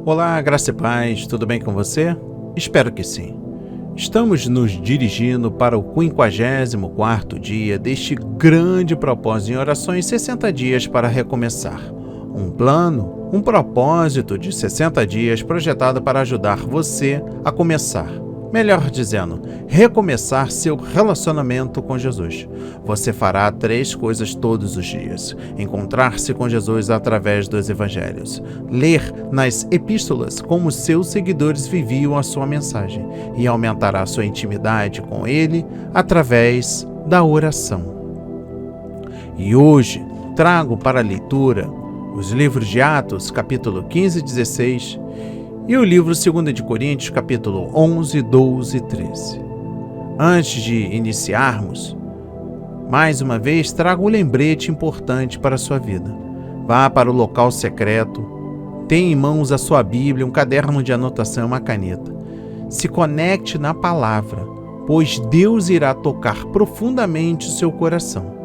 Olá, graça e paz, tudo bem com você? Espero que sim. Estamos nos dirigindo para o 54º dia deste grande propósito em orações 60 dias para recomeçar. Um plano, um propósito de 60 dias projetado para ajudar você a começar. Melhor dizendo, recomeçar seu relacionamento com Jesus. Você fará 3 coisas todos os dias: encontrar-se com Jesus através dos evangelhos, ler nas epístolas como seus seguidores viviam a sua mensagem e aumentará sua intimidade com Ele através da oração. E hoje trago para a leitura os livros de Atos, capítulo 15 e 16, e o livro 2 de Coríntios, capítulo 11, 12 e 13. Antes de iniciarmos, mais uma vez trago um lembrete importante para a sua vida. Vá para o local secreto, tenha em mãos a sua Bíblia, um caderno de anotação e uma caneta. Se conecte na palavra, pois Deus irá tocar profundamente o seu coração.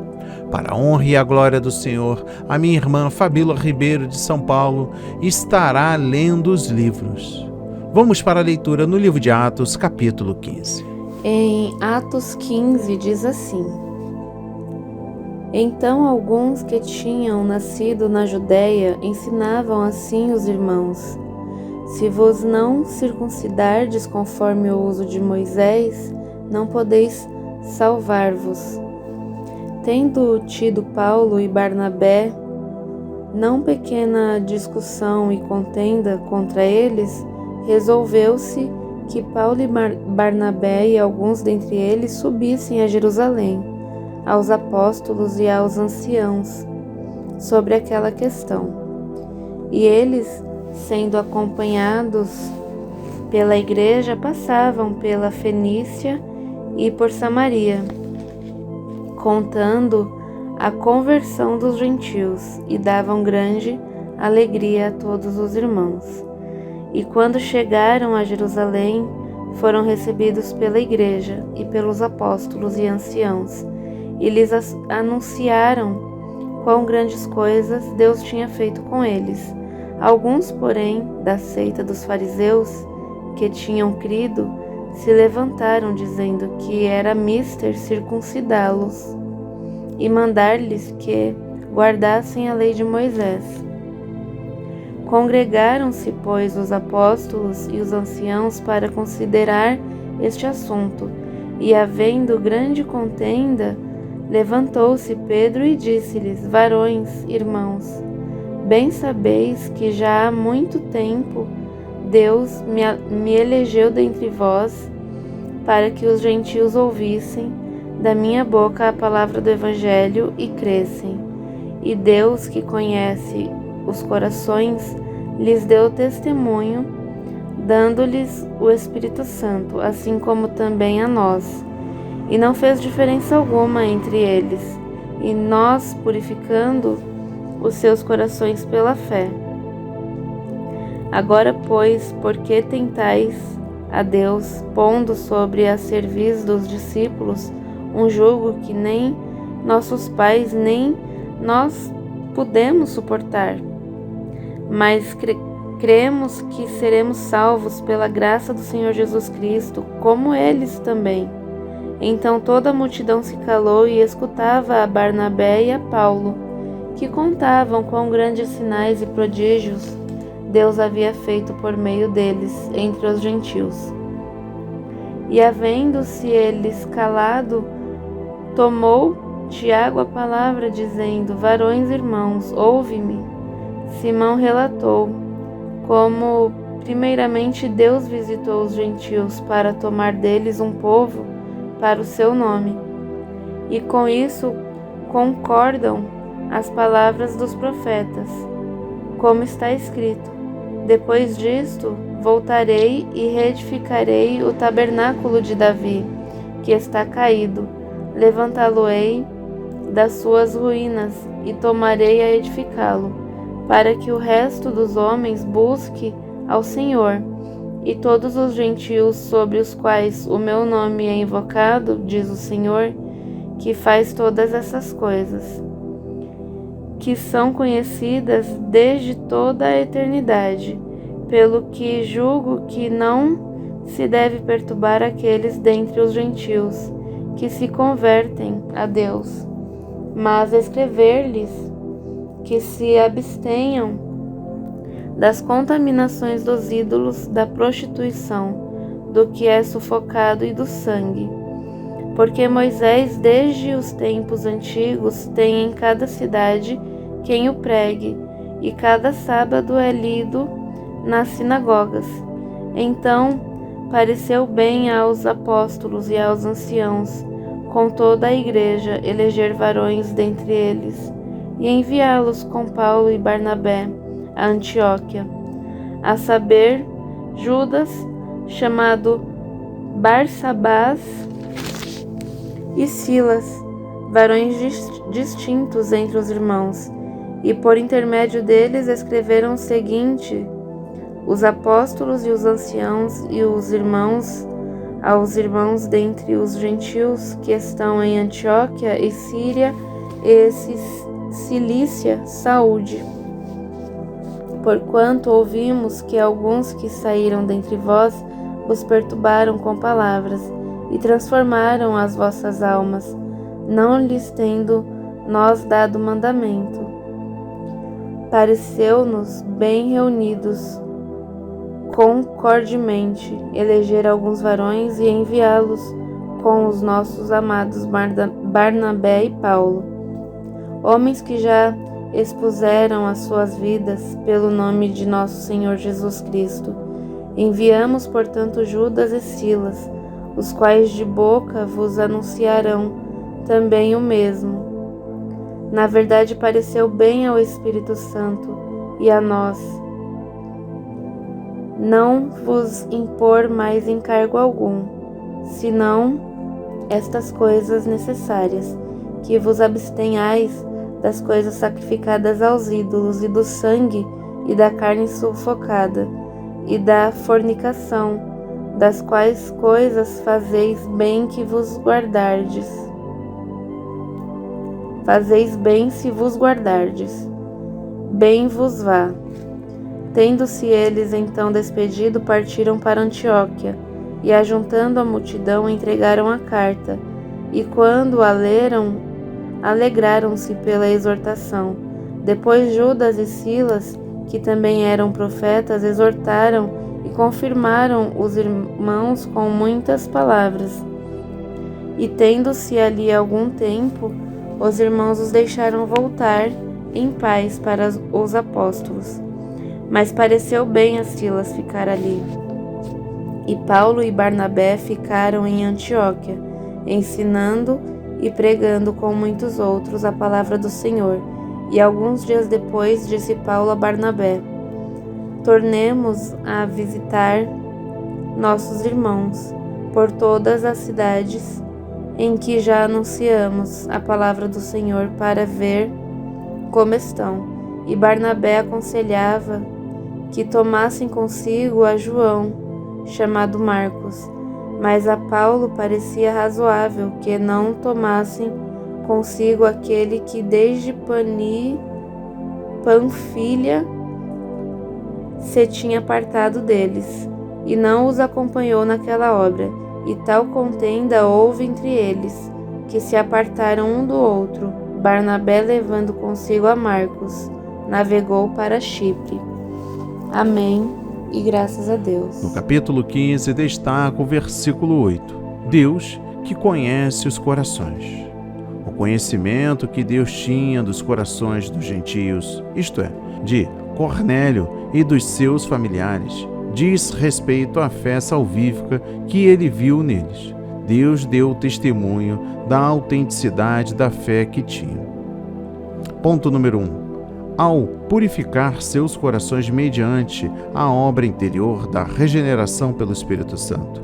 Para a honra e a glória do Senhor, a minha irmã Fabíola Ribeiro, de São Paulo, estará lendo os livros. Vamos para a leitura no livro de Atos, capítulo 15. Em Atos 15 diz assim: Então alguns que tinham nascido na Judéia ensinavam assim os irmãos: Se vos não circuncidardes conforme o uso de Moisés, não podeis salvar-vos. Tendo tido Paulo e Barnabé não pequena discussão e contenda contra eles, resolveu-se que Paulo e Barnabé e alguns dentre eles subissem a Jerusalém, aos apóstolos e aos anciãos, sobre aquela questão. E eles, sendo acompanhados pela igreja, passavam pela Fenícia e por Samaria, contando a conversão dos gentios, e davam grande alegria a todos os irmãos. E quando chegaram a Jerusalém, foram recebidos pela igreja e pelos apóstolos e anciãos, e lhes anunciaram quão grandes coisas Deus tinha feito com eles. Alguns, porém, da seita dos fariseus, que tinham crido, se levantaram, dizendo que era mister circuncidá-los e mandar-lhes que guardassem a lei de Moisés. Congregaram-se, pois, os apóstolos e os anciãos para considerar este assunto, e, havendo grande contenda, levantou-se Pedro e disse-lhes: Varões, irmãos, bem sabeis que já há muito tempo Deus me elegeu dentre vós para que os gentios ouvissem da minha boca a palavra do Evangelho e crescem. E Deus, que conhece os corações, lhes deu testemunho, dando-lhes o Espírito Santo, assim como também a nós. E não fez diferença alguma entre eles, e nós purificando os seus corações pela fé. Agora, pois, por que tentais a Deus, pondo sobre a cerviz dos discípulos um jugo que nem nossos pais nem nós pudemos suportar? Mas cremos que seremos salvos pela graça do Senhor Jesus Cristo, como eles também. Então toda a multidão se calou e escutava a Barnabé e a Paulo, que contavam quão grandes sinais e prodígios Deus havia feito por meio deles entre os gentios. E havendo-se eles calado, tomou Tiago a palavra, dizendo: Varões irmãos, ouve-me. Simão relatou como primeiramente Deus visitou os gentios para tomar deles um povo para o seu nome. E com isso concordam as palavras dos profetas, como está escrito: Depois disto voltarei e reedificarei o tabernáculo de Davi, que está caído. Levantá-lo-ei das suas ruínas e tomarei a edificá-lo, para que o resto dos homens busque ao Senhor, e todos os gentios sobre os quais o meu nome é invocado, diz o Senhor, que faz todas essas coisas, que são conhecidas desde toda a eternidade, pelo que julgo que não se deve perturbar aqueles dentre os gentios que se convertem a Deus, mas escrever-lhes que se abstenham das contaminações dos ídolos, da prostituição, do que é sufocado e do sangue. Porque Moisés, desde os tempos antigos, tem em cada cidade quem o pregue, e cada sábado é lido nas sinagogas. Então pareceu bem aos apóstolos e aos anciãos, com toda a igreja, eleger varões dentre eles, e enviá-los com Paulo e Barnabé a Antioquia, a saber, Judas, chamado Barsabás, e Silas, varões distintos entre os irmãos, e por intermédio deles escreveram o seguinte: os apóstolos e os anciãos e os irmãos aos irmãos dentre os gentios que estão em Antioquia e Síria e Cilícia, saúde. Porquanto ouvimos que alguns que saíram dentre vós vos perturbaram com palavras e transformaram as vossas almas, não lhes tendo nós dado mandamento. Pareceu-nos bem reunidos concordemente eleger alguns varões e enviá-los com os nossos amados Barnabé e Paulo, homens que já expuseram as suas vidas pelo nome de nosso Senhor Jesus Cristo. Enviamos, portanto, Judas e Silas, os quais de boca vos anunciarão também o mesmo. Na verdade, pareceu bem ao Espírito Santo e a nós não vos impor mais encargo algum, senão estas coisas necessárias, que vos abstenhais das coisas sacrificadas aos ídolos, e do sangue, e da carne sufocada, e da fornicação, das quais coisas fazeis bem que vos guardardes. Fazeis bem se vos guardardes. Bem vos vá. Tendo-se eles então despedido, partiram para Antioquia, e ajuntando a multidão, entregaram a carta, e quando a leram, alegraram-se pela exortação. Depois Judas e Silas, que também eram profetas, exortaram e confirmaram os irmãos com muitas palavras. E tendo-se ali algum tempo, os irmãos os deixaram voltar em paz para os apóstolos. Mas pareceu bem a Silas ficar ali. E Paulo e Barnabé ficaram em Antioquia, ensinando e pregando com muitos outros a palavra do Senhor. E alguns dias depois disse Paulo a Barnabé: tornemos a visitar nossos irmãos por todas as cidades em que já anunciamos a palavra do Senhor, para ver como estão. E Barnabé aconselhava que tomassem consigo a João, chamado Marcos, mas a Paulo parecia razoável que não tomassem consigo aquele que desde Panfilha se tinha apartado deles, e não os acompanhou naquela obra. E tal contenda houve entre eles, que se apartaram um do outro. Barnabé, levando consigo a Marcos, navegou para Chipre. Amém, e graças a Deus. No capítulo 15 destaca o versículo 8. Deus que conhece os corações. O conhecimento que Deus tinha dos corações dos gentios, isto é, de Cornélio e dos seus familiares, diz respeito à fé salvífica que ele viu neles. Deus deu testemunho da autenticidade da fé que tinham. Ponto número 1. Ao purificar seus corações mediante a obra interior da regeneração pelo Espírito Santo.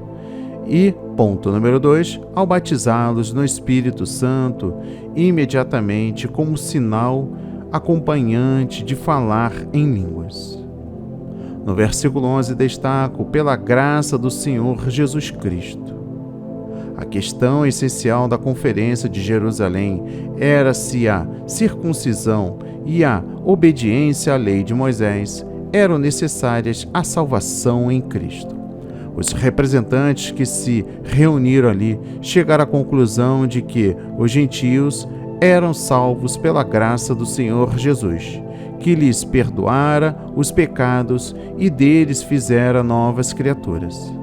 E, ponto número 2, ao batizá-los no Espírito Santo, imediatamente como sinal acompanhante de falar em línguas. No versículo 11 destaco: pela graça do Senhor Jesus Cristo. A questão essencial da Conferência de Jerusalém era se a circuncisão e a obediência à lei de Moisés eram necessárias à salvação em Cristo. Os representantes que se reuniram ali chegaram à conclusão de que os gentios eram salvos pela graça do Senhor Jesus, que lhes perdoara os pecados e deles fizera novas criaturas.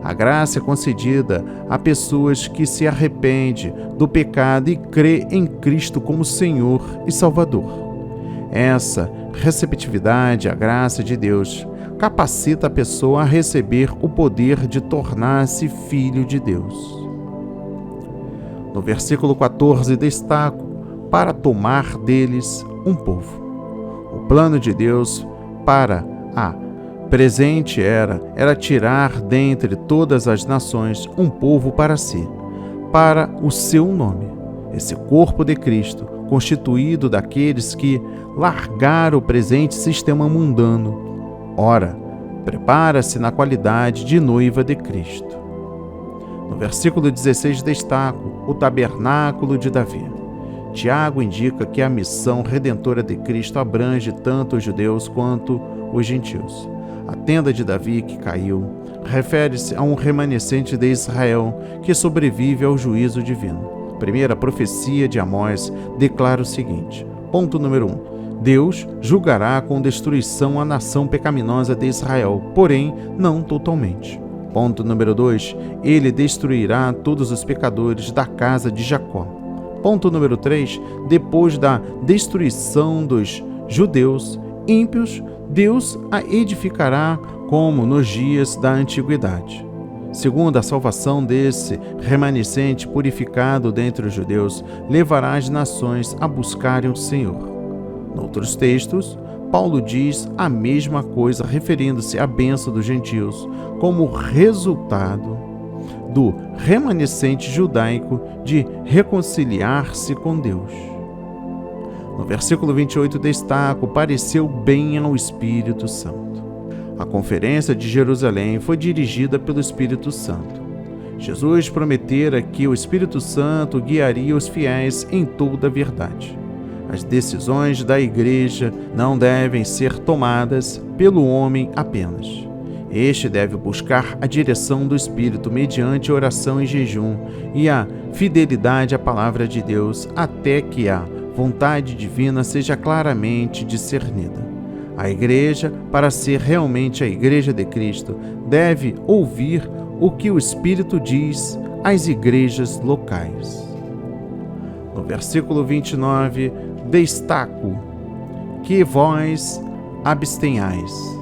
A graça é concedida a pessoas que se arrependem do pecado e crê em Cristo como Senhor e Salvador. Essa receptividade à graça de Deus capacita a pessoa a receber o poder de tornar-se filho de Deus. No versículo 14 destaco: para tomar deles um povo. O plano de Deus para a presente era tirar dentre todas as nações um povo para si, para o seu nome. Esse corpo de Cristo, constituído daqueles que largaram o presente sistema mundano, ora, prepara-se na qualidade de noiva de Cristo. No versículo 16 destaco o tabernáculo de Davi. Tiago indica que a missão redentora de Cristo abrange tanto os judeus quanto os gentios. A tenda de Davi que caiu refere-se a um remanescente de Israel que sobrevive ao juízo divino. A primeira profecia de Amós declara o seguinte: ponto número 1. Deus julgará com destruição a nação pecaminosa de Israel, porém não totalmente. Ponto número 2. Ele destruirá todos os pecadores da casa de Jacó. Ponto número 3. Depois da destruição dos judeus ímpios, Deus a edificará como nos dias da antiguidade. Segundo, a salvação desse remanescente purificado dentre os judeus levará as nações a buscarem o Senhor. Noutros textos, Paulo diz a mesma coisa, referindo-se à bênção dos gentios como resultado do remanescente judaico de reconciliar-se com Deus. No versículo 28 destaco: pareceu bem ao Espírito Santo. A conferência de Jerusalém foi dirigida pelo Espírito Santo. Jesus prometera que o Espírito Santo guiaria os fiéis em toda a verdade. As decisões da igreja não devem ser tomadas pelo homem apenas. Este deve buscar a direção do Espírito mediante oração e jejum e a fidelidade à palavra de Deus até que a vontade divina seja claramente discernida. A igreja, para ser realmente a igreja de Cristo, deve ouvir o que o Espírito diz às igrejas locais. No versículo 29, destaco que vós abstenhais.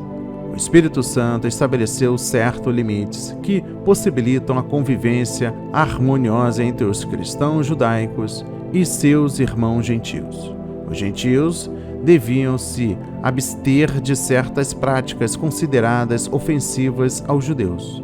O Espírito Santo estabeleceu certos limites que possibilitam a convivência harmoniosa entre os cristãos judaicos e seus irmãos gentios. Os gentios deviam se abster de certas práticas consideradas ofensivas aos judeus.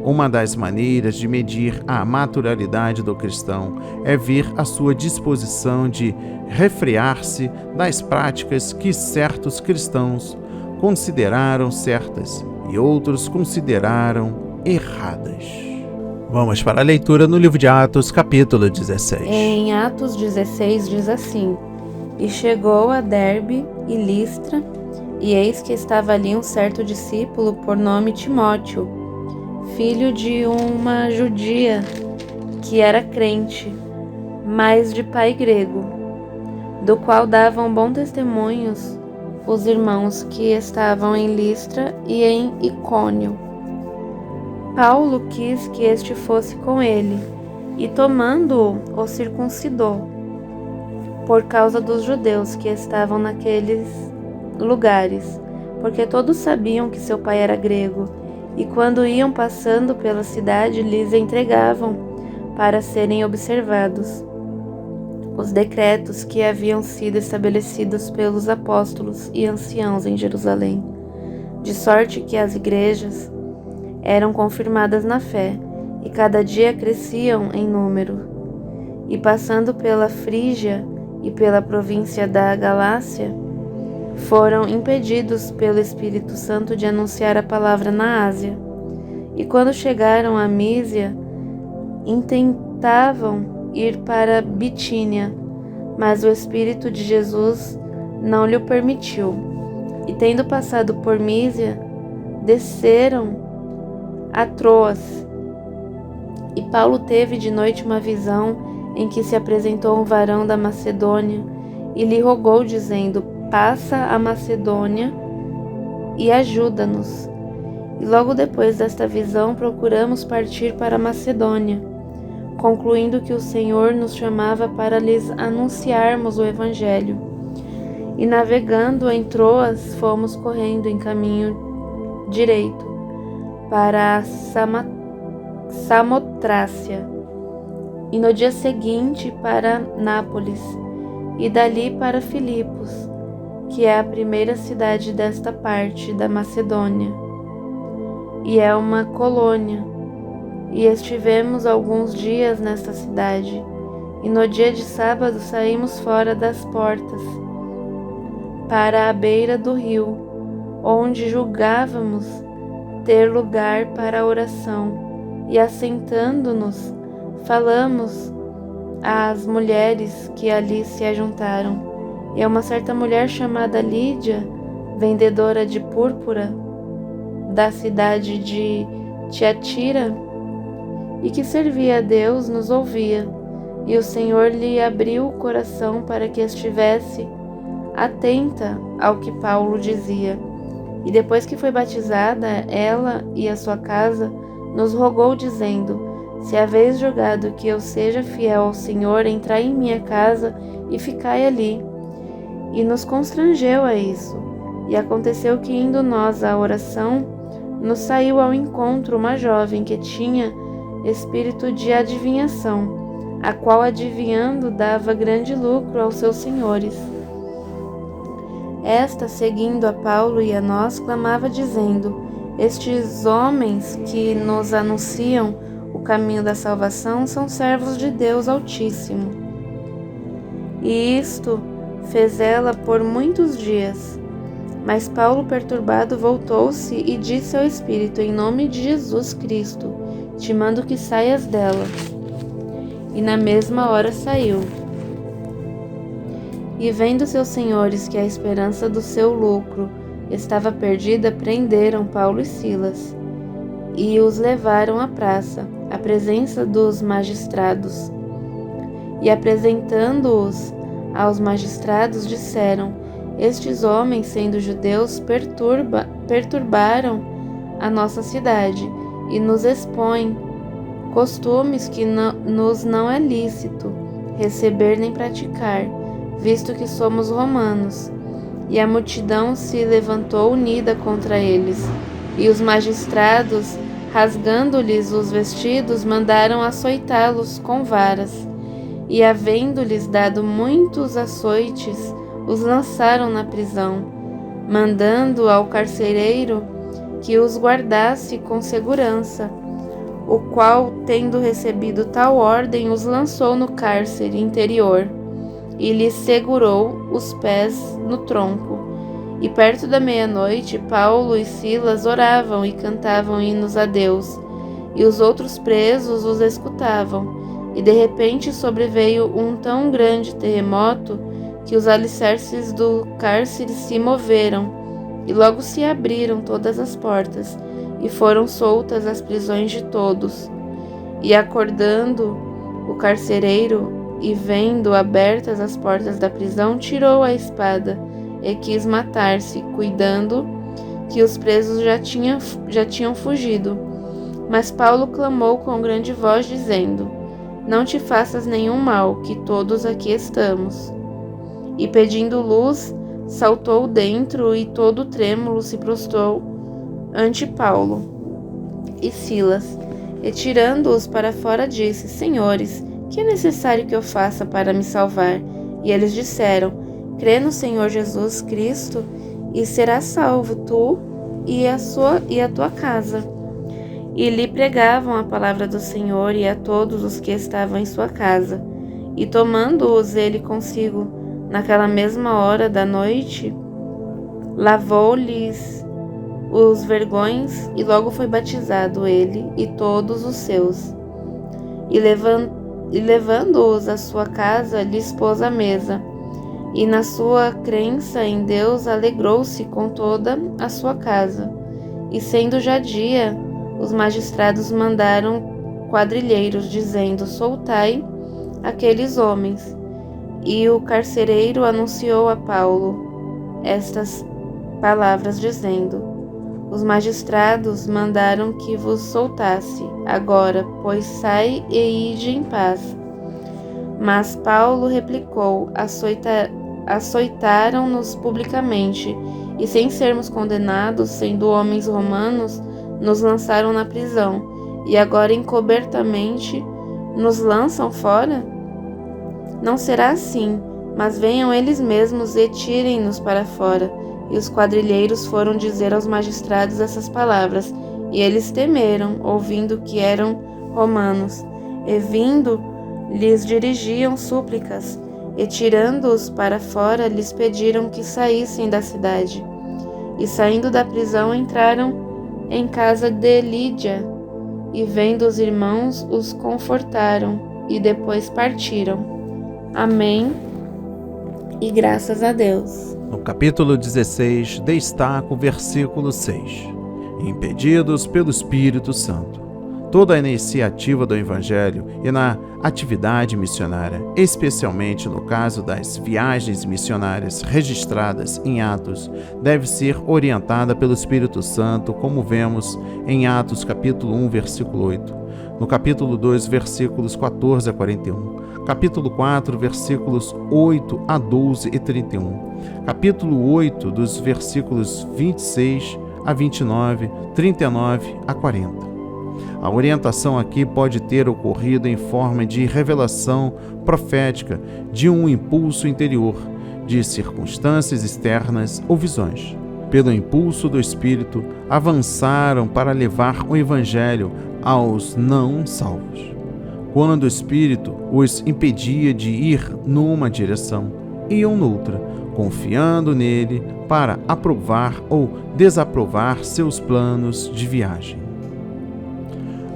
Uma das maneiras de medir a maturidade do cristão é ver a sua disposição de refrear-se das práticas que certos cristãos consideraram certas e outros consideraram erradas. Vamos para a leitura no livro de Atos, capítulo 16. Em Atos 16 diz assim: E chegou a Derbe e Listra, e eis que estava ali um certo discípulo por nome Timóteo, filho de uma judia que era crente, mas de pai grego, do qual davam bom testemunhos os irmãos que estavam em Listra e em Icônio. Paulo quis que este fosse com ele, e tomando-o, o circuncidou, por causa dos judeus que estavam naqueles lugares, porque todos sabiam que seu pai era grego, e quando iam passando pela cidade, lhes entregavam para serem observados os decretos que haviam sido estabelecidos pelos apóstolos e anciãos em Jerusalém, de sorte que as igrejas eram confirmadas na fé, e cada dia cresciam em número. E passando pela Frígia e pela província da Galácia, foram impedidos pelo Espírito Santo de anunciar a palavra na Ásia. E quando chegaram a Mísia, intentavam ir para Bitínia, mas o Espírito de Jesus não lhe permitiu. E tendo passado por Mísia, desceram a Troas. E Paulo teve de noite uma visão em que se apresentou um varão da Macedônia e lhe rogou, dizendo: passa a Macedônia e ajuda-nos. E logo depois desta visão procuramos partir para a Macedônia, concluindo que o Senhor nos chamava para lhes anunciarmos o Evangelho. E navegando em Troas, fomos correndo em caminho direito para a Samotrácia, e no dia seguinte para Nápoles, e dali para Filipos, que é a primeira cidade desta parte da Macedônia, e é uma colônia. E estivemos alguns dias nesta cidade, e no dia de sábado saímos fora das portas, para a beira do rio, onde julgávamos ter lugar para a oração, e assentando-nos, falamos às mulheres que ali se ajuntaram. E uma certa mulher chamada Lídia, vendedora de púrpura, da cidade de Tiatira, e que servia a Deus, nos ouvia, e o Senhor lhe abriu o coração para que estivesse atenta ao que Paulo dizia. E depois que foi batizada, ela e a sua casa, nos rogou, dizendo: se haveis julgado que eu seja fiel ao Senhor, entrai em minha casa e ficai ali. E nos constrangeu a isso. E aconteceu que, indo nós à oração, nos saiu ao encontro uma jovem que tinha espírito de adivinhação, a qual, adivinhando, dava grande lucro aos seus senhores. Esta, seguindo a Paulo e a nós, clamava, dizendo: estes homens que nos anunciam o caminho da salvação são servos de Deus Altíssimo. E isto fez ela por muitos dias. Mas Paulo, perturbado, voltou-se e disse ao Espírito: em nome de Jesus Cristo, te mando que saias dela. E na mesma hora saiu. E vendo seus senhores que a esperança do seu lucro estava perdida, prenderam Paulo e Silas e os levaram à praça, à presença dos magistrados. E apresentando-os aos magistrados, disseram: estes homens, sendo judeus, perturbaram a nossa cidade e nos expõem costumes que nos não é lícito receber nem praticar, visto que somos romanos. E a multidão se levantou unida contra eles, e os magistrados, rasgando-lhes os vestidos, mandaram açoitá-los com varas. E, havendo-lhes dado muitos açoites, os lançaram na prisão, mandando ao carcereiro que os guardasse com segurança, o qual, tendo recebido tal ordem, os lançou no cárcere interior e lhes segurou os pés no tronco. E perto da meia-noite, Paulo e Silas oravam e cantavam hinos a Deus, e os outros presos os escutavam. E de repente sobreveio um tão grande terremoto que os alicerces do cárcere se moveram, e logo se abriram todas as portas, e foram soltas as prisões de todos. E acordando o carcereiro, e vendo abertas as portas da prisão, tirou a espada e quis matar-se, cuidando que os presos já tinham fugido. Mas Paulo clamou com grande voz, dizendo: não te faças nenhum mal, que todos aqui estamos. E pedindo luz, saltou dentro e todo trêmulo se prostrou ante Paulo e Silas, e tirando-os para fora disse: senhores, que é necessário que eu faça para me salvar? E eles disseram: crê no Senhor Jesus Cristo e serás salvo, tu e a tua casa. E lhe pregavam a palavra do Senhor e a todos os que estavam em sua casa. E tomando-os ele consigo, naquela mesma hora da noite, lavou-lhes os vergões, e logo foi batizado ele e todos os seus. E levando-os à sua casa, lhes pôs à mesa, e na sua crença em Deus alegrou-se com toda a sua casa. E sendo já dia, os magistrados mandaram quadrilheiros, dizendo: soltai aqueles homens. E o carcereiro anunciou a Paulo estas palavras, dizendo: os magistrados mandaram que vos soltasse agora, pois sai e ide em paz. Mas Paulo replicou: açoitaram-nos publicamente, e sem sermos condenados, sendo homens romanos, nos lançaram na prisão, e agora encobertamente nos lançam fora? Não será assim, mas venham eles mesmos e tirem-nos para fora. E os quadrilheiros foram dizer aos magistrados essas palavras, e eles temeram, ouvindo que eram romanos, e vindo lhes dirigiam súplicas, e tirando-os para fora, lhes pediram que saíssem da cidade. E saindo da prisão, entraram em casa de Lídia, e vendo os irmãos, os confortaram, e depois partiram. Amém, e graças a Deus. No capítulo 16, destaca o versículo 6. Impedidos pelo Espírito Santo. Toda a iniciativa do Evangelho e na atividade missionária, especialmente no caso das viagens missionárias registradas em Atos, deve ser orientada pelo Espírito Santo, como vemos em Atos capítulo 1, versículo 8, no capítulo 2, versículos 14 a 41, capítulo 4, versículos 8 a 12 e 31, capítulo 8, dos versículos 26 a 29, 39 a 40. A orientação aqui pode ter ocorrido em forma de revelação profética, de um impulso interior, de circunstâncias externas ou visões. Pelo impulso do Espírito, avançaram para levar o Evangelho aos não salvos. Quando o Espírito os impedia de ir numa direção, iam noutra, confiando nele para aprovar ou desaprovar seus planos de viagem.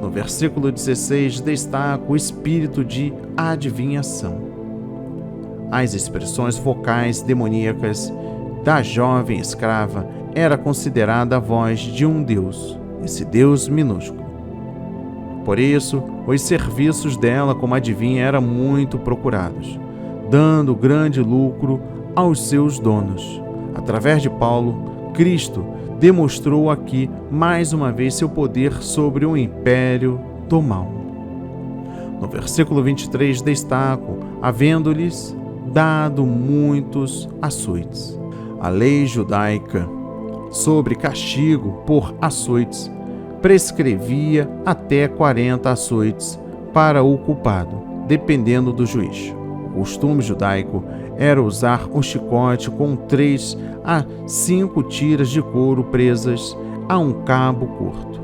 No versículo 16, destaca o espírito de adivinhação. As expressões vocais demoníacas da jovem escrava era considerada a voz de um Deus, esse Deus minúsculo. Por isso, os serviços dela como adivinha eram muito procurados, dando grande lucro aos seus donos. Através de Paulo, Cristo demonstrou aqui mais uma vez seu poder sobre o império do mal. No versículo 23 destaco, havendo-lhes dado muitos açoites. A lei judaica sobre castigo por açoites prescrevia até 40 açoites para o culpado, dependendo do juiz. O costume judaico era usar um chicote com 3 a 5 tiras de couro presas a um cabo curto.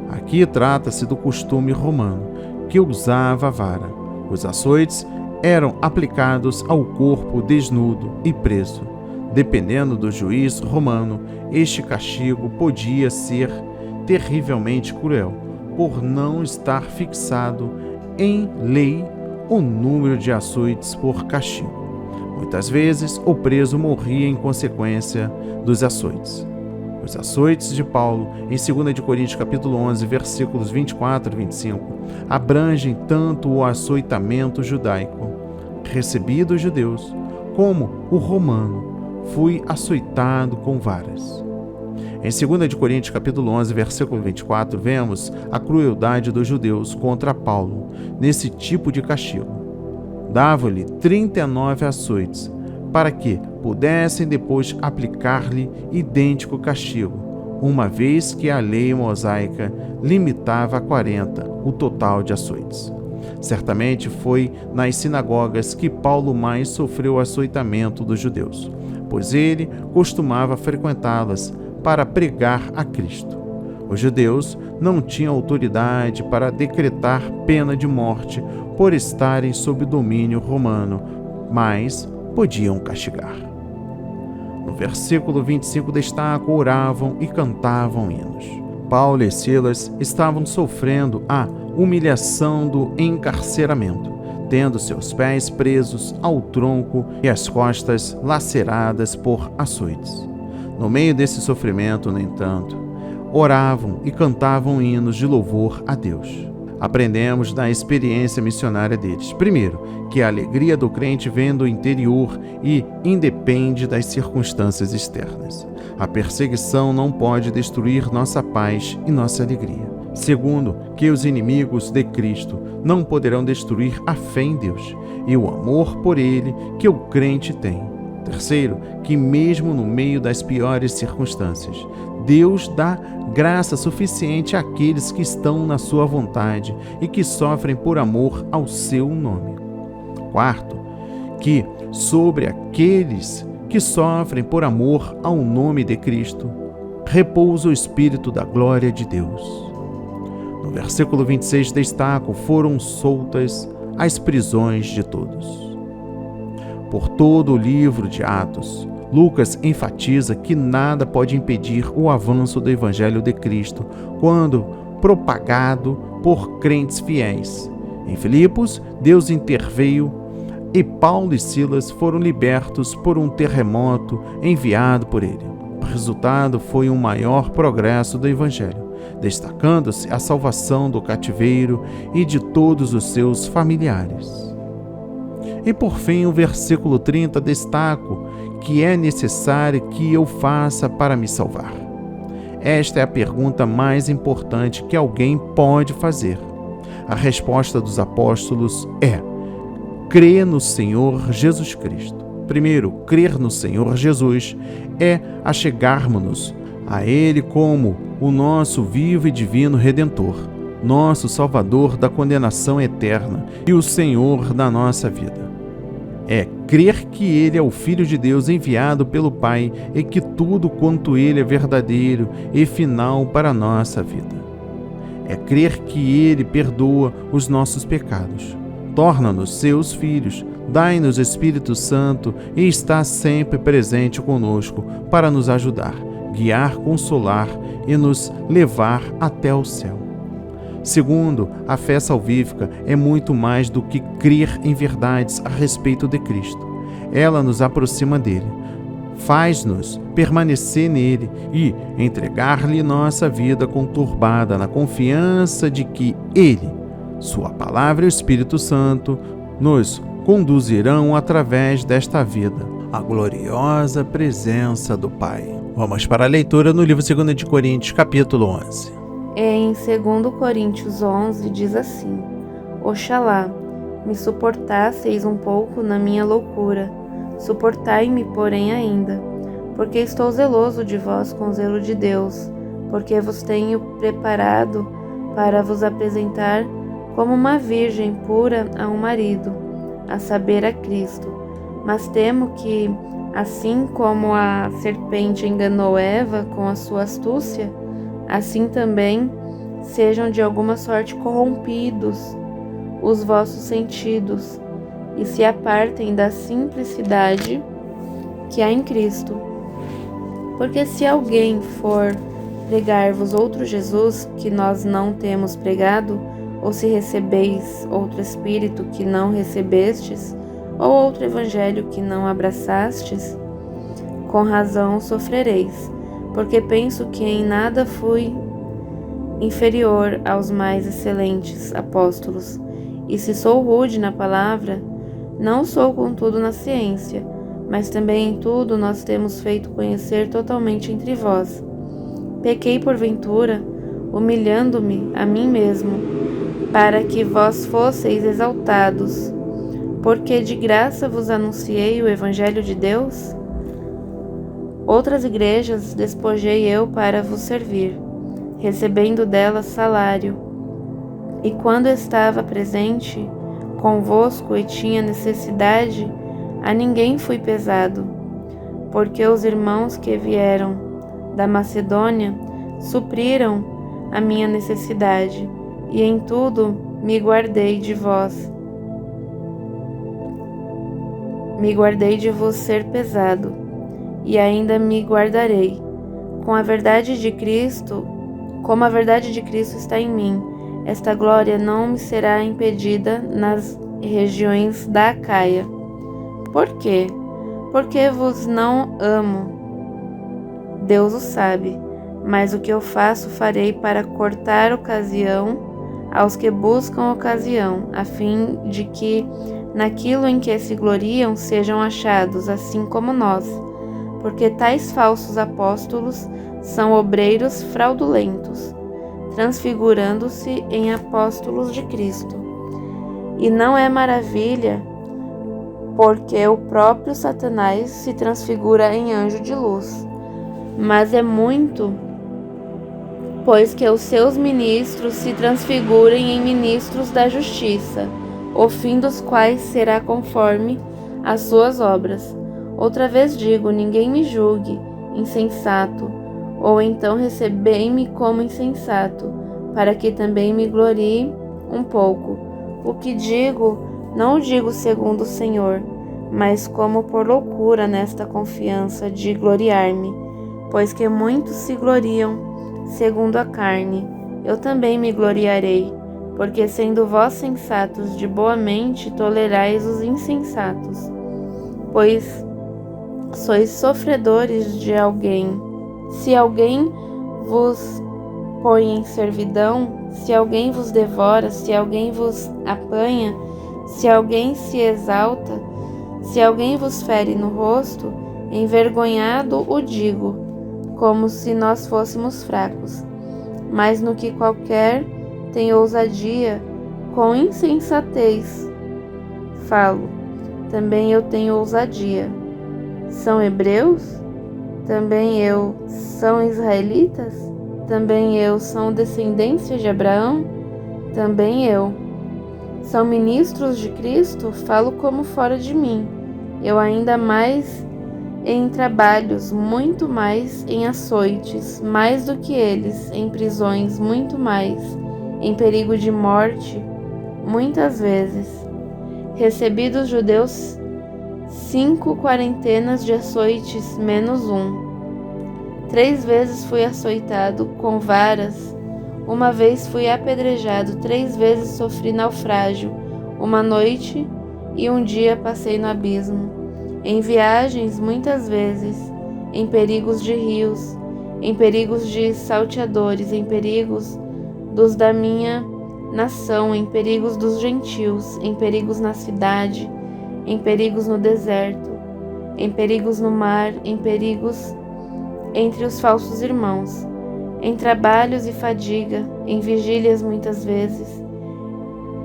Aqui trata-se do costume romano, que usava a vara. Os açoites eram aplicados ao corpo desnudo e preso. Dependendo do juiz romano, este castigo podia ser terrivelmente cruel, por não estar fixado em lei o número de açoites por castigo. Muitas vezes, o preso morria em consequência dos açoites. Os açoites de Paulo, em 2 Coríntios capítulo 11, versículos 24 e 25, abrangem tanto o açoitamento judaico, recebido dos judeus, como o romano, fui açoitado com varas. Em 2 Coríntios capítulo 11, versículo 24, vemos a crueldade dos judeus contra Paulo nesse tipo de castigo. Dava-lhe 39 açoites, para que pudessem depois aplicar-lhe idêntico castigo, uma vez que a lei mosaica limitava a 40 o total de açoites. Certamente foi nas sinagogas que Paulo mais sofreu o açoitamento dos judeus, pois ele costumava frequentá-las para pregar a Cristo. Os judeus não tinham autoridade para decretar pena de morte por estarem sob domínio romano, mas podiam castigar. No versículo 25 destaca: oravam e cantavam hinos. Paulo e Silas estavam sofrendo a humilhação do encarceramento, tendo seus pés presos ao tronco e as costas laceradas por açoites. No meio desse sofrimento, no entanto, oravam e cantavam hinos de louvor a Deus. Aprendemos da experiência missionária deles. Primeiro, que a alegria do crente vem do interior e independe das circunstâncias externas. A perseguição não pode destruir nossa paz e nossa alegria. Segundo, que os inimigos de Cristo não poderão destruir a fé em Deus e o amor por Ele que o crente tem. Terceiro, que mesmo no meio das piores circunstâncias, Deus dá graça suficiente àqueles que estão na sua vontade e que sofrem por amor ao seu nome. Quarto, que sobre aqueles que sofrem por amor ao nome de Cristo, repousa o Espírito da glória de Deus. No versículo 26 destaco: foram soltas as prisões de todos. Por todo o livro de Atos, Lucas enfatiza que nada pode impedir o avanço do Evangelho de Cristo quando propagado por crentes fiéis. Em Filipos, Deus interveio e Paulo e Silas foram libertos por um terremoto enviado por ele. O resultado foi um maior progresso do Evangelho, destacando-se a salvação do cativeiro e de todos os seus familiares. E por fim, o versículo 30 destaco que é necessário que eu faça para me salvar. Esta é a pergunta mais importante que alguém pode fazer. A resposta dos apóstolos é: crer no Senhor Jesus Cristo. Primeiro, crer no Senhor Jesus é achegarmos-nos a Ele como o nosso vivo e divino Redentor, nosso Salvador da condenação eterna e o Senhor da nossa vida. É crer que Ele é o Filho de Deus enviado pelo Pai e que tudo quanto Ele é verdadeiro e final para a nossa vida. É crer que Ele perdoa os nossos pecados, torna-nos seus filhos, dai-nos Espírito Santo e está sempre presente conosco para nos ajudar, guiar, consolar e nos levar até o céu. Segundo, a fé salvífica é muito mais do que crer em verdades a respeito de Cristo. Ela nos aproxima dele, faz-nos permanecer nele e entregar-lhe nossa vida conturbada na confiança de que ele, sua palavra e o Espírito Santo, nos conduzirão através desta vida, a gloriosa presença do Pai. Vamos para a leitura no livro 2 de Coríntios, capítulo 11. Em 2 Coríntios 11 diz assim: Oxalá me suportasseis um pouco na minha loucura, suportai-me, porém, ainda, porque estou zeloso de vós com zelo de Deus, porque vos tenho preparado para vos apresentar como uma virgem pura a um marido, a saber, a Cristo. Mas temo que, assim como a serpente enganou Eva com a sua astúcia, assim também sejam de alguma sorte corrompidos os vossos sentidos e se apartem da simplicidade que há em Cristo. Porque se alguém for pregar-vos outro Jesus que nós não temos pregado, ou se recebeis outro Espírito que não recebestes, ou outro Evangelho que não abraçastes, com razão sofrereis, porque penso que em nada fui inferior aos mais excelentes apóstolos. E se sou rude na palavra, não sou contudo na ciência, mas também em tudo nós temos feito conhecer totalmente entre vós. Pequei porventura, humilhando-me a mim mesmo, para que vós fosseis exaltados, porque de graça vos anunciei o Evangelho de Deus? Outras igrejas despojei eu para vos servir, recebendo delas salário. E quando estava presente convosco e tinha necessidade, a ninguém fui pesado, porque os irmãos que vieram da Macedônia supriram a minha necessidade, e em tudo me guardei de vós. Me guardei de vos ser pesado, e ainda me guardarei, como a verdade de Cristo está em mim. Esta glória não me será impedida nas regiões da Acaia. Por quê? Porque vos não amo. Deus o sabe, mas o que eu faço farei para cortar ocasião aos que buscam ocasião, a fim de que naquilo em que se gloriam sejam achados, assim como nós, porque tais falsos apóstolos são obreiros fraudulentos, transfigurando-se em apóstolos de Cristo. E não é maravilha, porque o próprio Satanás se transfigura em anjo de luz, mas é muito, pois que os seus ministros se transfigurem em ministros da justiça, o fim dos quais será conforme as suas obras. Outra vez digo, ninguém me julgue insensato, ou então recebei-me como insensato, para que também me glorie um pouco. O que digo, não o digo segundo o Senhor, mas como por loucura nesta confiança de gloriar-me, pois que muitos se gloriam segundo a carne. Eu também me gloriarei, porque sendo vós sensatos de boa mente, tolerais os insensatos, pois sois sofredores de alguém. Se alguém vos põe em servidão, se alguém vos devora, se alguém vos apanha, se alguém se exalta, se alguém vos fere no rosto, envergonhado o digo, como se nós fôssemos fracos. Mas no que qualquer tem ousadia, com insensatez falo, também eu tenho ousadia. São hebreus? Também eu são israelitas? Também eu são descendência de Abraão? Também eu. São ministros de Cristo? Falo como fora de mim. Eu ainda mais em trabalhos, muito mais em açoites, mais do que eles, em prisões, muito mais, em perigo de morte, muitas vezes. Recebi dos judeus 5 quarentenas de açoites menos 1. 3 vezes fui açoitado com varas, uma vez fui apedrejado, 3 vezes sofri naufrágio, uma noite e um dia passei no abismo. Em viagens muitas vezes, em perigos de rios, em perigos de salteadores, em perigos dos da minha nação, em perigos dos gentios, em perigos na cidade, em perigos no deserto, em perigos no mar, em perigos entre os falsos irmãos, em trabalhos e fadiga, em vigílias muitas vezes,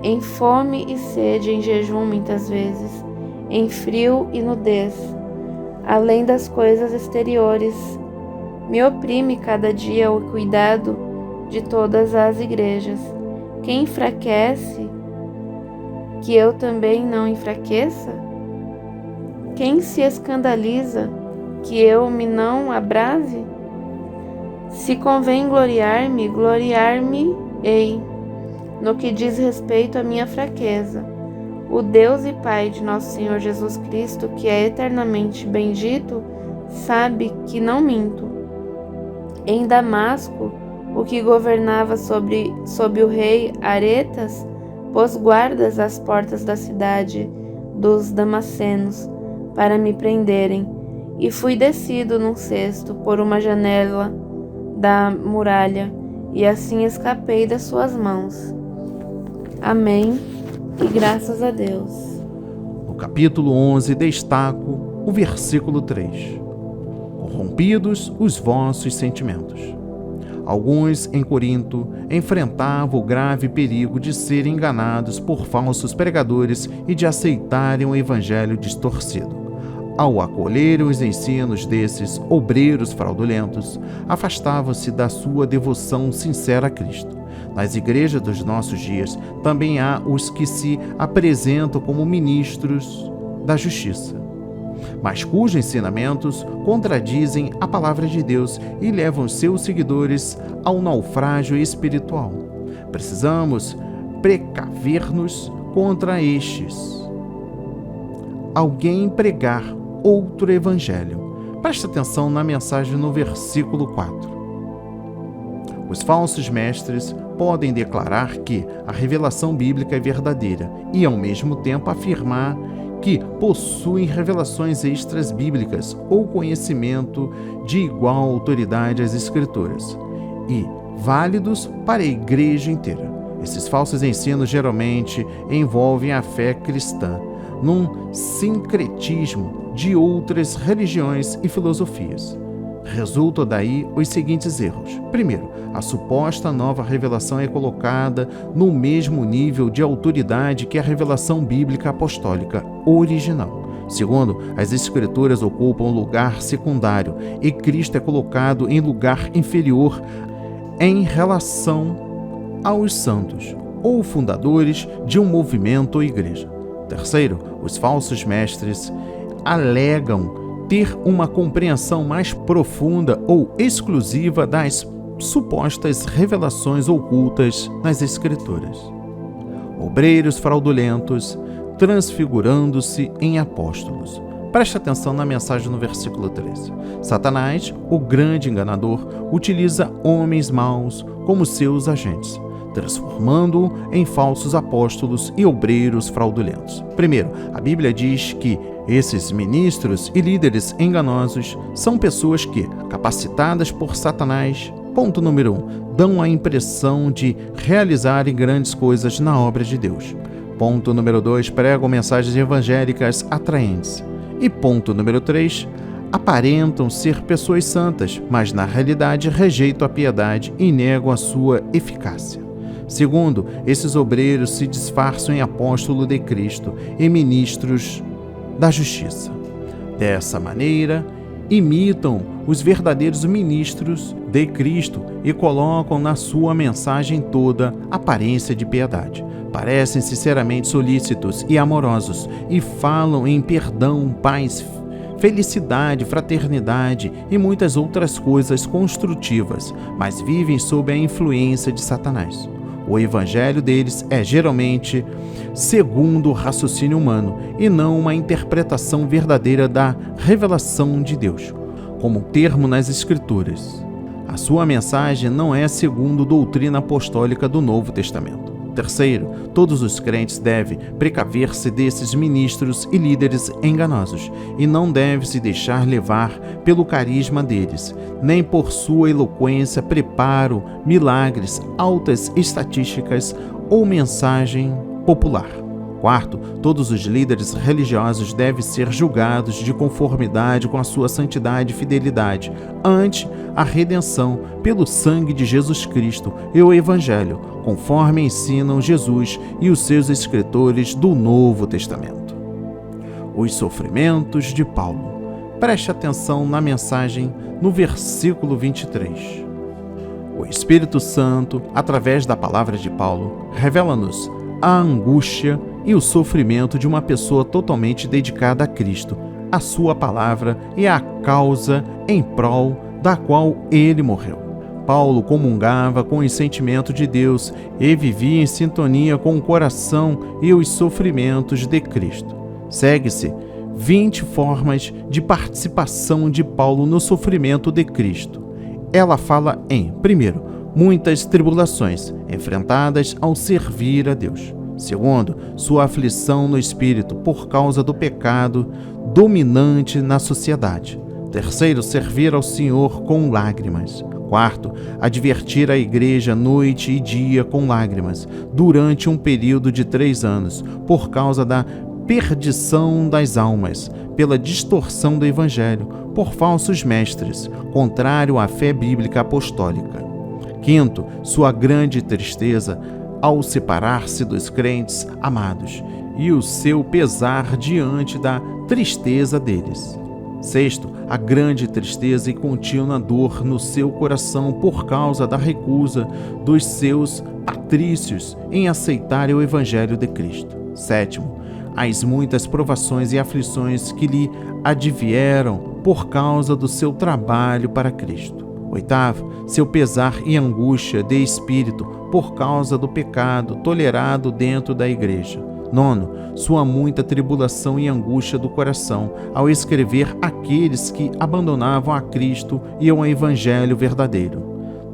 em fome e sede, em jejum muitas vezes, em frio e nudez, além das coisas exteriores. Me oprime cada dia o cuidado de todas as igrejas. Quem enfraquece, que eu também não enfraqueça? Quem se escandaliza, que eu me não abrase? Se convém gloriar-me, gloriar-me-ei, no que diz respeito à minha fraqueza. O Deus e Pai de nosso Senhor Jesus Cristo, que é eternamente bendito, sabe que não minto. Em Damasco, o que governava sob o rei Aretas, pôs guardas às portas da cidade dos damascenos para me prenderem, e fui descido num cesto por uma janela da muralha, e assim escapei das suas mãos. Amém, e graças a Deus. No capítulo 11, destaco o versículo 3. Corrompidos os vossos sentimentos. Alguns em Corinto enfrentavam o grave perigo de serem enganados por falsos pregadores e de aceitarem um evangelho distorcido. Ao acolherem os ensinos desses obreiros fraudulentos, afastavam-se da sua devoção sincera a Cristo. Nas igrejas dos nossos dias, também há os que se apresentam como ministros da justiça, mas cujos ensinamentos contradizem a palavra de Deus e levam seus seguidores ao naufrágio espiritual. Precisamos precaver-nos contra estes. Alguém pregar outro evangelho. Preste atenção na mensagem no versículo 4. Os falsos mestres podem declarar que a revelação bíblica é verdadeira e, ao mesmo tempo, afirmar que possuem revelações extras bíblicas ou conhecimento de igual autoridade às Escrituras e válidos para a igreja inteira. Esses falsos ensinos geralmente envolvem a fé cristã num sincretismo de outras religiões e filosofias. Resultam daí os seguintes erros. Primeiro, a suposta nova revelação é colocada no mesmo nível de autoridade que a revelação bíblica apostólica original. Segundo, as Escrituras ocupam um lugar secundário e Cristo é colocado em lugar inferior em relação aos santos ou fundadores de um movimento ou igreja. Terceiro, os falsos mestres alegam ter uma compreensão mais profunda ou exclusiva das supostas revelações ocultas nas Escrituras. Obreiros fraudulentos, transfigurando-se em apóstolos. Preste atenção na mensagem no versículo 13. Satanás, o grande enganador, utiliza homens maus como seus agentes, transformando-o em falsos apóstolos e obreiros fraudulentos. Primeiro, a Bíblia diz que esses ministros e líderes enganosos são pessoas que, capacitadas por Satanás, ponto número 1, dão a impressão de realizarem grandes coisas na obra de Deus. Ponto número 2, pregam mensagens evangélicas atraentes. E ponto número 3, aparentam ser pessoas santas, mas na realidade rejeitam a piedade e negam a sua eficácia. Segundo, esses obreiros se disfarçam em apóstolo de Cristo e ministros da justiça. Dessa maneira, imitam os verdadeiros ministros de Cristo e colocam na sua mensagem toda aparência de piedade. Parecem sinceramente solícitos e amorosos e falam em perdão, paz, felicidade, fraternidade e muitas outras coisas construtivas, mas vivem sob a influência de Satanás. O evangelho deles é geralmente segundo o raciocínio humano e não uma interpretação verdadeira da revelação de Deus, como termo nas Escrituras. A sua mensagem não é segundo a doutrina apostólica do Novo Testamento. Terceiro, todos os crentes devem precaver-se desses ministros e líderes enganosos e não devem se deixar levar pelo carisma deles, nem por sua eloquência, preparo, milagres, altas estatísticas ou mensagem popular. Quarto, todos os líderes religiosos devem ser julgados de conformidade com a sua santidade e fidelidade ante a redenção pelo sangue de Jesus Cristo e o Evangelho, conforme ensinam Jesus e os seus escritores do Novo Testamento. Os sofrimentos de Paulo. Preste atenção na mensagem no versículo 23. O Espírito Santo, através da palavra de Paulo, revela-nos a angústia e o sofrimento de uma pessoa totalmente dedicada a Cristo, a sua palavra e a causa em prol da qual ele morreu. Paulo comungava com os sentimentos de Deus e vivia em sintonia com o coração e os sofrimentos de Cristo. Segue-se 20 formas de participação de Paulo no sofrimento de Cristo. Ela fala em, primeiro, muitas tribulações enfrentadas ao servir a Deus. Segundo, sua aflição no espírito por causa do pecado dominante na sociedade. Terceiro, servir ao Senhor com lágrimas. Quarto, advertir a igreja noite e dia com lágrimas, durante um período de 3 anos, por causa da perdição das almas, pela distorção do Evangelho, por falsos mestres, contrário à fé bíblica apostólica. Quinto, sua grande tristeza ao separar-se dos crentes amados e o seu pesar diante da tristeza deles. Sexto, a grande tristeza e contínua dor no seu coração por causa da recusa dos seus patrícios em aceitarem o Evangelho de Cristo. Sétimo, as muitas provações e aflições que lhe advieram por causa do seu trabalho para Cristo. Oitavo, seu pesar e angústia de espírito por causa do pecado tolerado dentro da igreja. Nono, sua muita tribulação e angústia do coração ao escrever àqueles que abandonavam a Cristo e ao Evangelho verdadeiro.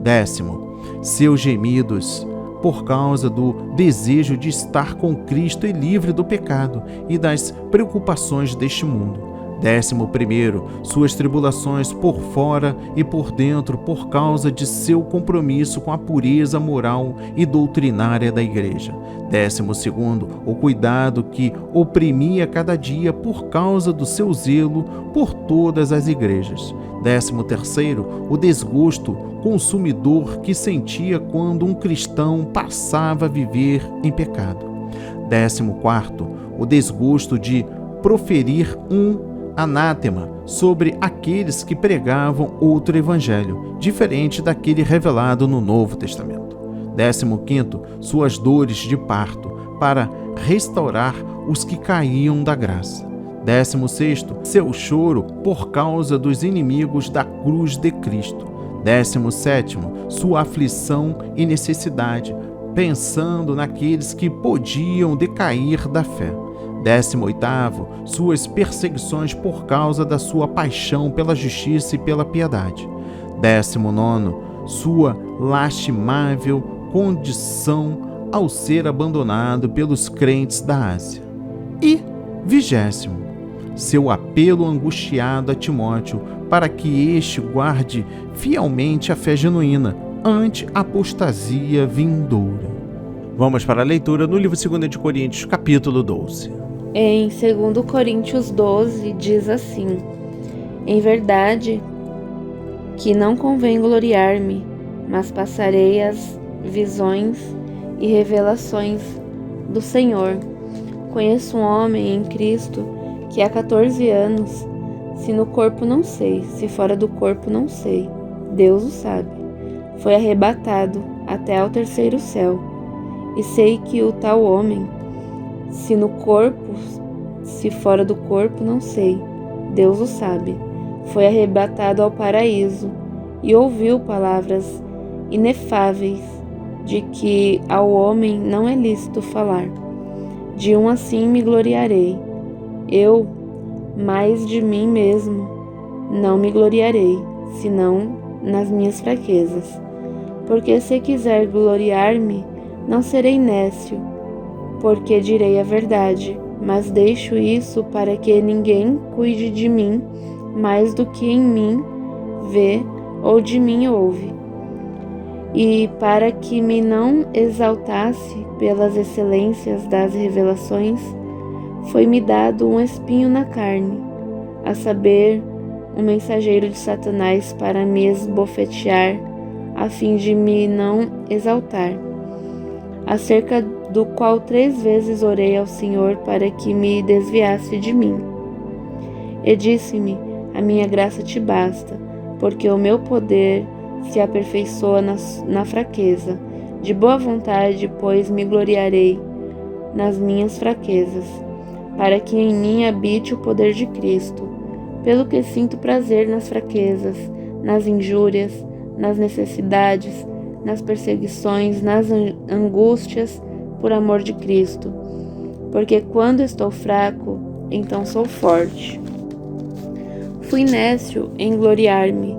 Décimo, seus gemidos por causa do desejo de estar com Cristo e livre do pecado e das preocupações deste mundo. 11º, suas tribulações por fora e por dentro por causa de seu compromisso com a pureza moral e doutrinária da Igreja. 12º, o cuidado que oprimia cada dia por causa do seu zelo por todas as igrejas. 13º, o desgosto consumidor que sentia quando um cristão passava a viver em pecado. 14º, o desgosto de proferir um anátema sobre aqueles que pregavam outro evangelho, diferente daquele revelado no Novo Testamento. 15º, suas dores de parto, para restaurar os que caíam da graça. 16º, seu choro por causa dos inimigos da cruz de Cristo. 17º, sua aflição e necessidade, pensando naqueles que podiam decair da fé. 18º, suas perseguições por causa da sua paixão pela justiça e pela piedade. 19º, sua lastimável condição ao ser abandonado pelos crentes da Ásia. E 20º, seu apelo angustiado a Timóteo para que este guarde fielmente a fé genuína ante a apostasia vindoura. Vamos para a leitura no livro 2 de Coríntios, capítulo 12. Em 2 Coríntios 12 diz assim: Em verdade que não convém gloriar-me, mas passarei as visões e revelações do Senhor. Conheço um homem em Cristo que há 14 anos, se no corpo não sei, se fora do corpo não sei, Deus o sabe, foi arrebatado até ao 3º céu. E sei que o tal homem, se no corpo, se fora do corpo, não sei, Deus o sabe, foi arrebatado ao paraíso e ouviu palavras inefáveis de que ao homem não é lícito falar. De um assim me gloriarei. Eu, mais de mim mesmo, não me gloriarei, senão nas minhas fraquezas. Porque se quiser gloriar-me, não serei nécio, porque direi a verdade, mas deixo isso para que ninguém cuide de mim mais do que em mim vê ou de mim ouve. E para que me não exaltasse pelas excelências das revelações, foi-me dado um espinho na carne, a saber, um mensageiro de Satanás para me esbofetear, a fim de me não exaltar. Acerca do qual 3 vezes orei ao Senhor para que me desviasse de mim. E disse-me: a minha graça te basta, porque o meu poder se aperfeiçoa na fraqueza. De boa vontade, pois, me gloriarei nas minhas fraquezas, para que em mim habite o poder de Cristo. Pelo que sinto prazer nas fraquezas, nas injúrias, nas necessidades, nas perseguições, nas angústias, por amor de Cristo. Porque quando estou fraco, então sou forte. Fui nécio em gloriar-me,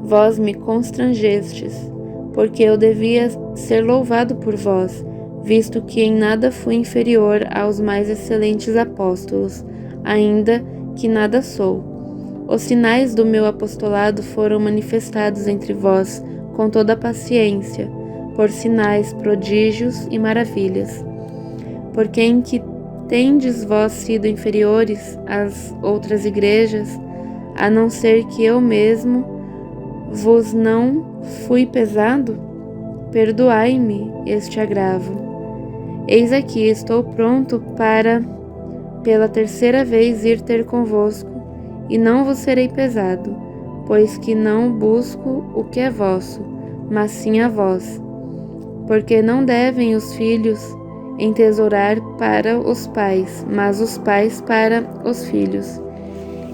vós me constrangestes, porque eu devia ser louvado por vós, visto que em nada fui inferior aos mais excelentes apóstolos, ainda que nada sou. Os sinais do meu apostolado foram manifestados entre vós com toda a paciência, por sinais, prodígios e maravilhas. Porque em que tendes vós sido inferiores às outras igrejas, a não ser que eu mesmo vos não fui pesado? Perdoai-me este agravo. Eis aqui, estou pronto para, pela 3ª vez, ir ter convosco, e não vos serei pesado, pois que não busco o que é vosso, mas sim a vós. Porque não devem os filhos entesourar para os pais, mas os pais para os filhos.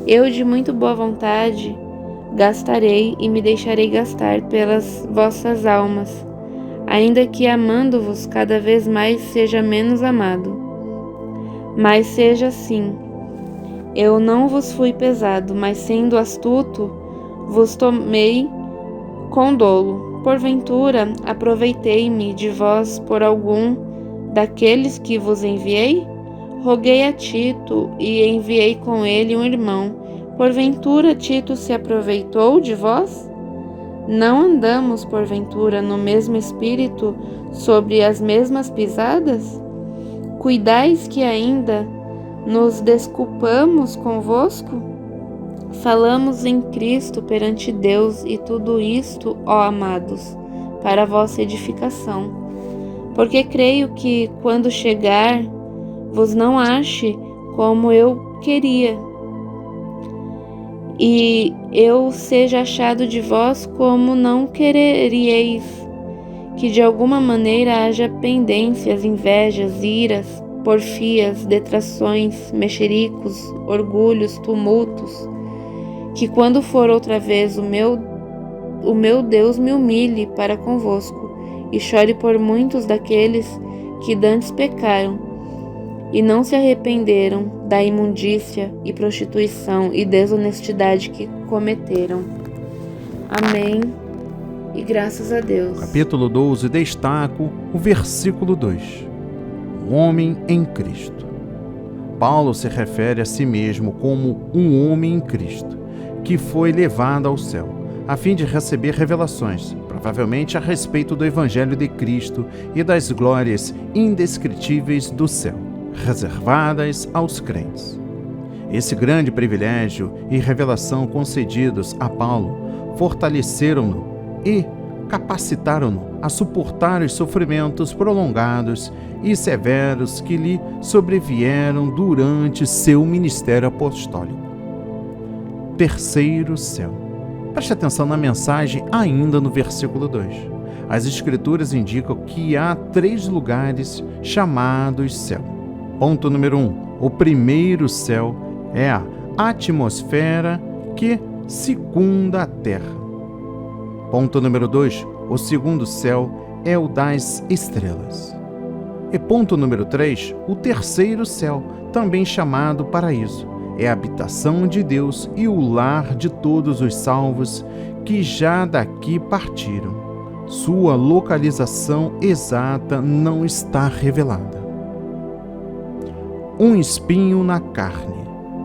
Eu de muito boa vontade gastarei e me deixarei gastar pelas vossas almas, ainda que amando-vos cada vez mais seja menos amado. Mas seja assim. Eu não vos fui pesado, mas sendo astuto, vos tomei com dolo, porventura aproveitei-me de vós por algum daqueles que vos enviei? Roguei a Tito e enviei com ele um irmão. Porventura Tito se aproveitou de vós? Não andamos, porventura, no mesmo espírito, sobre as mesmas pisadas? Cuidais que ainda nos desculpamos convosco? Falamos em Cristo perante Deus, e tudo isto, ó amados, para a vossa edificação. Porque creio que, quando chegar, vos não ache como eu queria, e eu seja achado de vós como não quereríeis, que de alguma maneira haja pendências, invejas, iras, porfias, detrações, mexericos, orgulhos, tumultos, que quando for outra vez o meu Deus me humilhe para convosco, e chore por muitos daqueles que dantes pecaram, e não se arrependeram da imundícia e prostituição e desonestidade que cometeram. Amém. E graças a Deus. Capítulo 12, destaco o versículo 2. O homem em Cristo. Paulo se refere a si mesmo como um homem em Cristo, que foi levado ao céu, a fim de receber revelações, provavelmente a respeito do Evangelho de Cristo e das glórias indescritíveis do céu, reservadas aos crentes. Esse grande privilégio e revelação concedidos a Paulo fortaleceram-no e capacitaram-no a suportar os sofrimentos prolongados e severos que lhe sobrevieram durante seu ministério apostólico. Terceiro céu. Preste atenção na mensagem ainda no versículo 2. As Escrituras indicam que há 3 lugares chamados céu. Ponto número 1. O primeiro céu é a atmosfera que circunda a terra. Ponto número 2. O segundo céu é o das estrelas. E ponto número 3. O terceiro céu, também chamado paraíso, é a habitação de Deus e o lar de todos os salvos que já daqui partiram. Sua localização exata não está revelada. Um espinho na carne.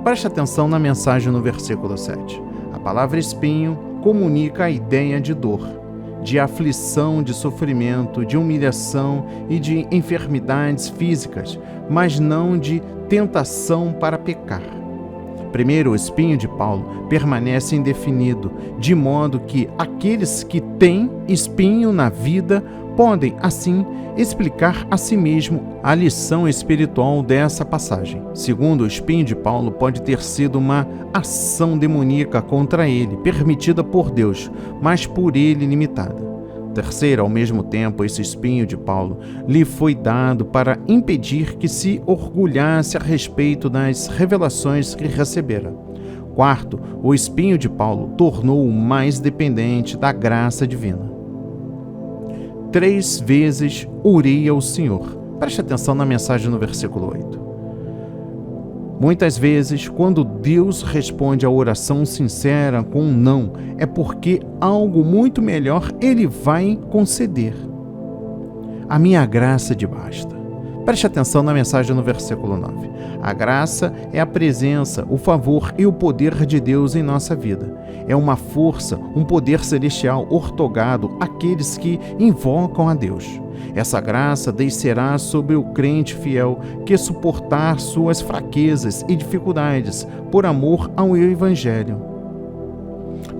Preste atenção na mensagem no versículo 7. A palavra espinho comunica a ideia de dor, de aflição, de sofrimento, de humilhação e de enfermidades físicas, mas não de tentação para pecar. Primeiro, o espinho de Paulo permanece indefinido, de modo que aqueles que têm espinho na vida podem, assim, explicar a si mesmo a lição espiritual dessa passagem. Segundo, o espinho de Paulo pode ter sido uma ação demoníaca contra ele, permitida por Deus, mas por ele limitada. Terceiro, ao mesmo tempo, esse espinho de Paulo lhe foi dado para impedir que se orgulhasse a respeito das revelações que recebera. Quarto, o espinho de Paulo tornou-o mais dependente da graça divina. 3 vezes orei ao Senhor. Preste atenção na mensagem no versículo 8. Muitas vezes, quando Deus responde a oração sincera com um não, é porque algo muito melhor Ele vai conceder. A minha graça te basta. Preste atenção na mensagem no versículo 9. A graça é a presença, o favor e o poder de Deus em nossa vida. É uma força, um poder celestial ortogado àqueles que invocam a Deus. Essa graça descerá sobre o crente fiel que suportar suas fraquezas e dificuldades por amor ao Evangelho.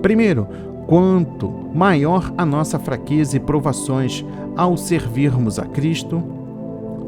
Primeiro, quanto maior a nossa fraqueza e provações ao servirmos a Cristo,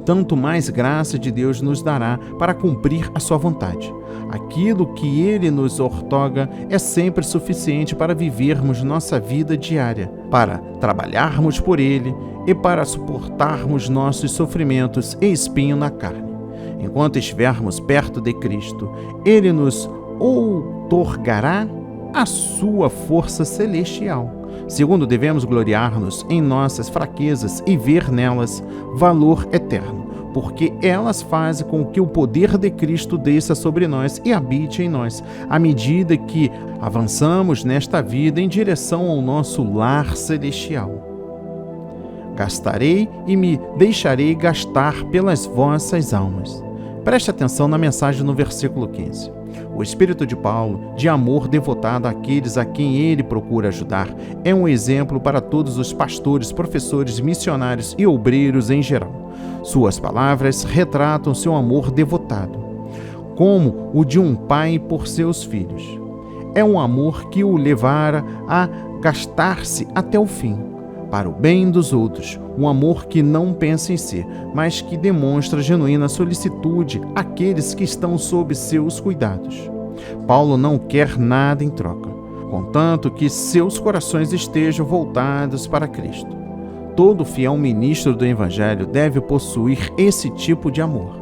tanto mais graça de Deus nos dará para cumprir a sua vontade. Aquilo que Ele nos ortoga é sempre suficiente para vivermos nossa vida diária, para trabalharmos por Ele e para suportarmos nossos sofrimentos e espinho na carne. Enquanto estivermos perto de Cristo, Ele nos outorgará a sua força celestial. Segundo, devemos gloriar-nos em nossas fraquezas e ver nelas valor eterno, porque elas fazem com que o poder de Cristo desça sobre nós e habite em nós, à medida que avançamos nesta vida em direção ao nosso lar celestial. Gastarei e me deixarei gastar pelas vossas almas. Preste atenção na mensagem no versículo 15. O espírito de Paulo, de amor devotado àqueles a quem ele procura ajudar, é um exemplo para todos os pastores, professores, missionários e obreiros em geral. Suas palavras retratam seu amor devotado, como o de um pai por seus filhos. É um amor que o levara a gastar-se até o fim, para o bem dos outros, um amor que não pensa em si, mas que demonstra genuína solicitude àqueles que estão sob seus cuidados. Paulo não quer nada em troca, contanto que seus corações estejam voltados para Cristo. Todo fiel ministro do Evangelho deve possuir esse tipo de amor.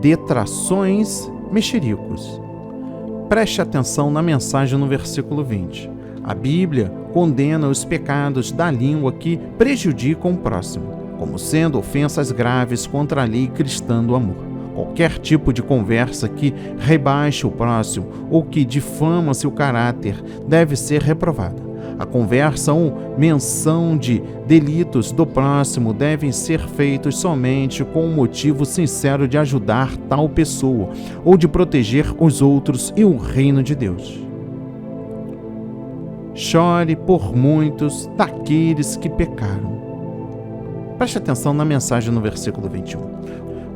Detrações mexericos. Preste atenção na mensagem no versículo 20. A Bíblia condena os pecados da língua que prejudicam o próximo, como sendo ofensas graves contra a lei cristã do amor. Qualquer tipo de conversa que rebaixe o próximo ou que difama seu caráter deve ser reprovada. A conversa ou menção de delitos do próximo devem ser feitos somente com o motivo sincero de ajudar tal pessoa ou de proteger os outros e o reino de Deus. Chore por muitos daqueles que pecaram. Preste atenção na mensagem no versículo 21.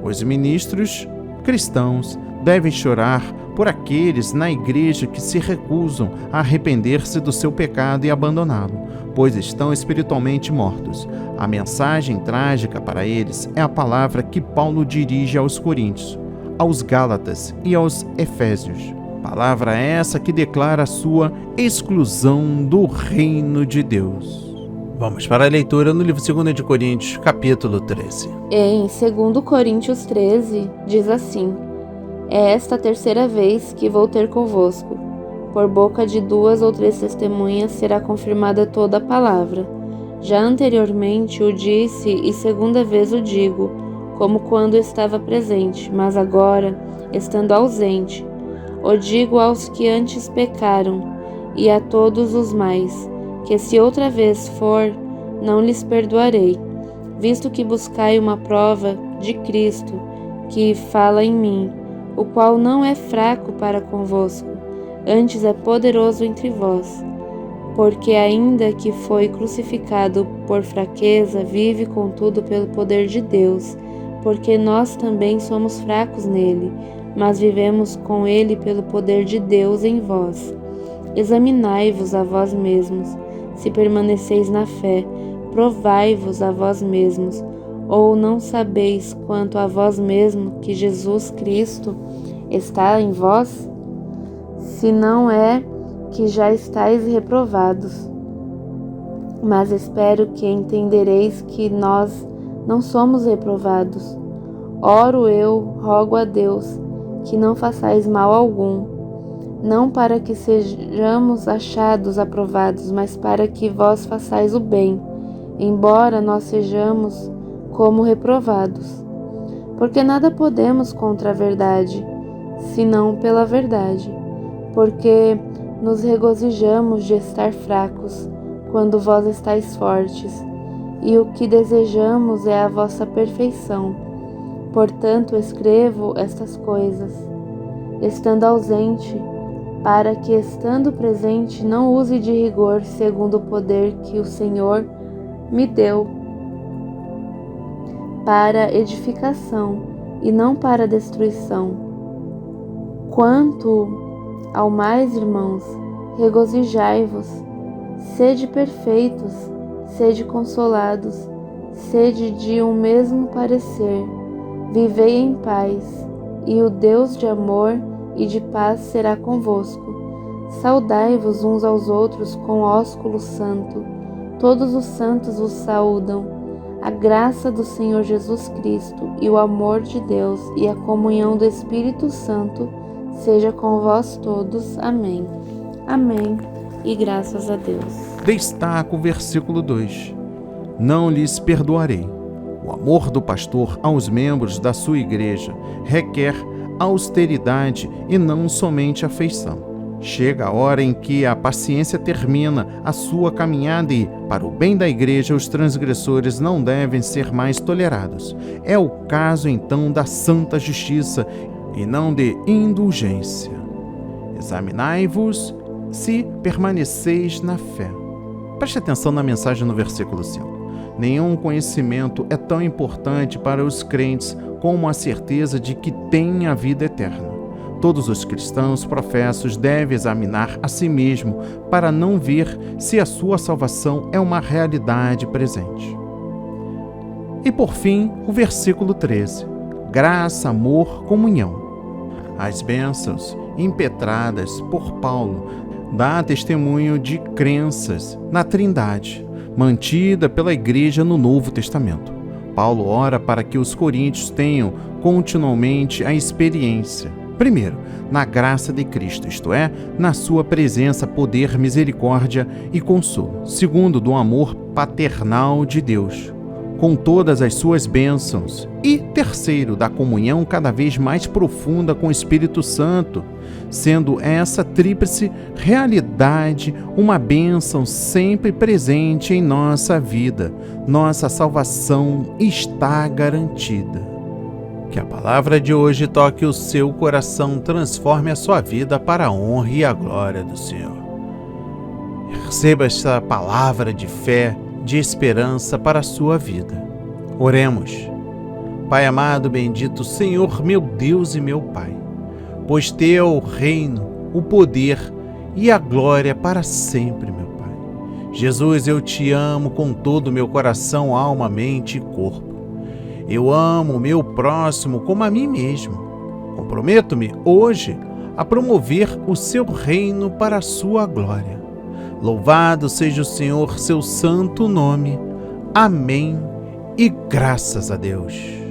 Os ministros cristãos devem chorar por aqueles na igreja que se recusam a arrepender-se do seu pecado e abandoná-lo, pois estão espiritualmente mortos. A mensagem trágica para eles é a palavra que Paulo dirige aos Coríntios, aos Gálatas e aos Efésios. Palavra essa que declara a sua exclusão do reino de Deus. Vamos para a leitura no livro 2 de Coríntios, capítulo 13. Em 2 Coríntios 13, diz assim: É esta a terceira vez que vou ter convosco. Por boca de 2 ou 3 testemunhas será confirmada toda a palavra. Já anteriormente o disse e segunda vez o digo, como quando estava presente, mas agora, estando ausente, o digo aos que antes pecaram, e a todos os mais, que se outra vez for, não lhes perdoarei, visto que buscai uma prova de Cristo, que fala em mim, o qual não é fraco para convosco, antes é poderoso entre vós. Porque ainda que foi crucificado por fraqueza, vive contudo pelo poder de Deus, porque nós também somos fracos nele, mas vivemos com ele pelo poder de Deus em vós. Examinai-vos a vós mesmos, se permaneceis na fé, provai-vos a vós mesmos, ou não sabeis quanto a vós mesmo que Jesus Cristo está em vós? Se não é que já estáis reprovados. Mas espero que entendereis que nós não somos reprovados. Oro eu, rogo a Deus, que não façais mal algum, não para que sejamos achados aprovados, mas para que vós façais o bem, embora nós sejamos como reprovados. Porque nada podemos contra a verdade, senão pela verdade. Porque nos regozijamos de estar fracos, quando vós estáis fortes, e o que desejamos é a vossa perfeição. Portanto, escrevo estas coisas, estando ausente, para que, estando presente, não use de rigor segundo o poder que o Senhor me deu, para edificação e não para destruição. Quanto ao mais, irmãos, regozijai-vos, sede perfeitos, sede consolados, sede de um mesmo parecer, vivei em paz, e o Deus de amor e de paz será convosco. Saudai-vos uns aos outros com ósculo santo. Todos os santos os saúdam. A graça do Senhor Jesus Cristo e o amor de Deus e a comunhão do Espírito Santo seja com vós todos. Amém. Amém. E graças a Deus. Destaca o versículo 2. Não lhes perdoarei. O amor do pastor aos membros da sua igreja requer austeridade e não somente afeição. Chega a hora em que a paciência termina a sua caminhada e, para o bem da igreja, os transgressores não devem ser mais tolerados. É o caso, então, da santa justiça e não de indulgência. Examinai-vos se permaneceis na fé. Preste atenção na mensagem no versículo 5. Nenhum conhecimento é tão importante para os crentes como a certeza de que têm a vida eterna. Todos os cristãos professos devem examinar a si mesmo para não ver se a sua salvação é uma realidade presente. E por fim, o versículo 13. Graça, amor, comunhão. As bênçãos impetradas por Paulo dá testemunho de crenças na Trindade, mantida pela Igreja no Novo Testamento. Paulo ora para que os coríntios tenham continuamente a experiência, primeiro, na graça de Cristo, isto é, na sua presença, poder, misericórdia e consolo. Segundo, do amor paternal de Deus, com todas as suas bênçãos. E terceiro, da comunhão cada vez mais profunda com o Espírito Santo, sendo essa tríplice realidade uma bênção sempre presente em nossa vida. Nossa salvação está garantida. Que a palavra de hoje toque o seu coração, transforme a sua vida para a honra e a glória do Senhor. Receba esta palavra de fé, de esperança para a sua vida. Oremos. Pai amado, bendito Senhor, meu Deus e meu Pai, pois teu é o reino, o poder e a glória para sempre, meu Pai. Jesus, eu te amo com todo o meu coração, alma, mente e corpo. Eu amo o meu próximo como a mim mesmo. Comprometo-me hoje a promover o seu reino para a sua glória. Louvado seja o Senhor, seu santo nome. Amém e graças a Deus.